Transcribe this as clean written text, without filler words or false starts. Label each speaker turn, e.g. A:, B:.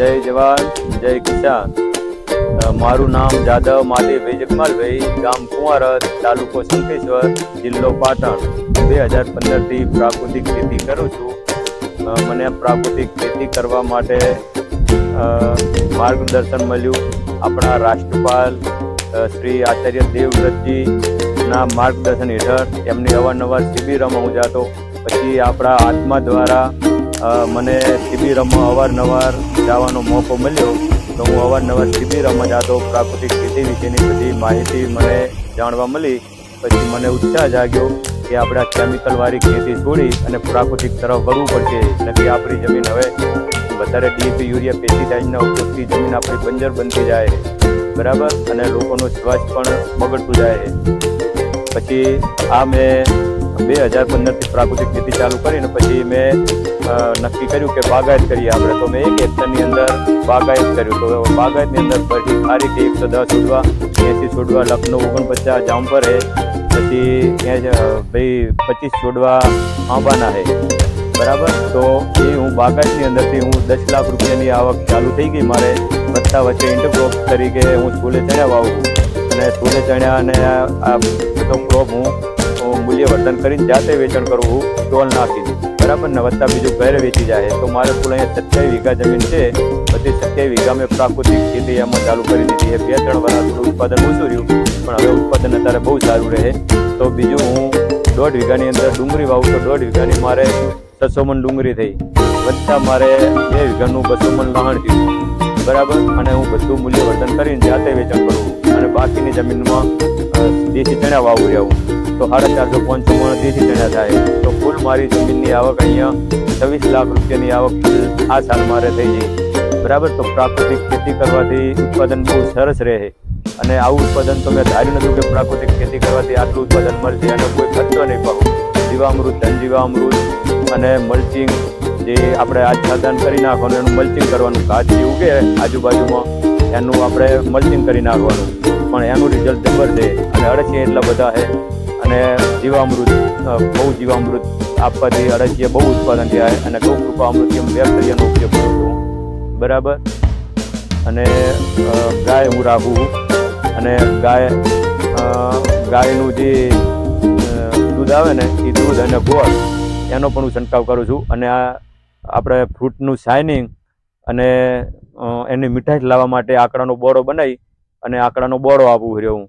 A: જય જવાન જય કિસાન। મારું નામ જાદવ મહાદેવભાઈ જગમાલભાઈ, ગામ કુંવારત, તાલુકો શંખેશ્વર, જિલ્લો પાટણ। 2015થી પ્રાકૃતિક ખેતી કરું છું। મને પ્રાકૃતિક ખેતી કરવા માટે માર્ગદર્શન મળ્યું આપણા રાષ્ટ્રપાલ શ્રી આચાર્ય દેવવ્રતજીના માર્ગદર્શન હેઠળ। એમની અવારનવાર શિબિરોમાં હું જતો, પછી આપણા આત્મા દ્વારા મને શિબિરોમાં અવારનવાર જવાનો મોકો મળ્યો, તો હું અવારનવાર શિબિરોમાં જતો। પ્રાકૃતિક ખેતી વિશેની બધી માહિતી મને જાણવા મળી। પછી મને ઉત્સાહ જાગ્યો કે આપણે આ કેમિકલવાળી ખેતી છોડી અને પ્રાકૃતિક તરફ વળવું પડશે, નથી આપણી જમીન હવે વધારે ડીએપી યુરિયા પેસ્ટિસાઇડના ઉપયોગથી જમીન આપણી બંજર બનતી જાય, બરાબર, અને લોકોનું સ્વાસ્થ્ય પણ બગડતું જાય। પછી આ મેં 2015થી પ્રાકૃતિક ખેતી ચાલુ કરીને પછી મેં નક્કી કર્યું કે બાગાયત કરીએ આપણે। તો મેં 1 હેક્ટરની અંદર બાગાયત કર્યું। તો બાગાયતની અંદર પછી ખારી કે 110 છોડવા, 80 છોડવા લખનઉ 49 જામફર है, પછી ભાઈ 25 છોડવા આંબાના है, બરાબર। તો એ હું બાગાયતની અંદરથી હું 10 લાખ રૂપિયાની આવક ચાલુ થઈ ગઈ મારે। વચ્ચે વચ્ચે ઇન્ટરક્રોપ તરીકે હું છોલે ચણ્યા વાવું, અને છોલે ચણ્યા અને આ બધો ક્રોપ હું મૂલ્યવર્ધન કરીને જાતે વેચાણ કરવું, સ્ટોલ નાખી, બરાબર ને, વત્તા બીજું ઘરે વેચી જાય। તો મારે કુલ અહીંયા 27 વીઘા જમીન છે। બધી 27 વીઘા મેં પ્રાકૃતિક ખેતી એમાં ચાલુ કરી દીધી છે। 2-3 વર્ષ થોડું ઉત્પાદન ઓછું રહ્યું, પણ હવે ઉત્પાદન અત્યારે બહુ સારું રહે। તો બીજું હું 1.5 વીઘાની અંદર ડુંગળી વાવું, તો 1.5 વીઘાની મારે 600 મણ ડુંગળી થઈ, વત્તા મારે 2 વીઘાનું 200 મણ લહણ થયું, બરાબર। અને હું બધું મૂલ્યવર્ધન કરીને જાતે વેચાણ કરું, અને બાકીની જમીનમાં દેશી ચણા વાવું રહ્યું, તો 450-500 મણ દેશી ચણા થાય। તો કુલ મારી જમીનની આવક અહીંયા 26 લાખ રૂપિયાની આવક આ સાલ મારે થઈ ગઈ, બરાબર। તો પ્રાકૃતિક ખેતી કરવાથી ઉત્પાદન બહુ સરસ રહે, અને આવું ઉત્પાદન તો મેં ધાર્યું નહોતું કે પ્રાકૃતિક ખેતી કરવાથી આટલું ઉત્પાદન મળશે, અને કોઈ ખર્ચો નહીં પાડું। જીવામૃત, ધનજીવામૃત અને મલ્ચિંગ, જે આપણે આચ્છાદન કરી નાખવાનું, એનું મલ્ચિંગ કરવાનું, ઘાસ જે ઉગે આજુબાજુમાં એનું આપણે મલ્ચિંગ કરી નાખવાનું, પણ એનું રિઝલ્ટ જબર છે। અને અળસિયા એટલા બધા છે, અને જીવામૃત, બહુ જીવામૃત આપવાથી અળસિયા બહુ ઉત્પાદન થાય, અને ગૌકૃપા અમૃતિયમ બેક્ટેરિયાનો ઉપયોગ કરું છું, બરાબર। અને ગાય હું રાખું, અને ગાયનું જે દૂધ આવે ને, એ દૂધ અને ગોળ એનો પણ હું છંટકાવ કરું છું। અને આ આપણે ફ્રૂટનું શાઇનિંગ અને એની મીઠાશ લાવવા માટે આકડાનો બોળો બનાવી અને આકડાનો બોળો આપું રહ્યો હું,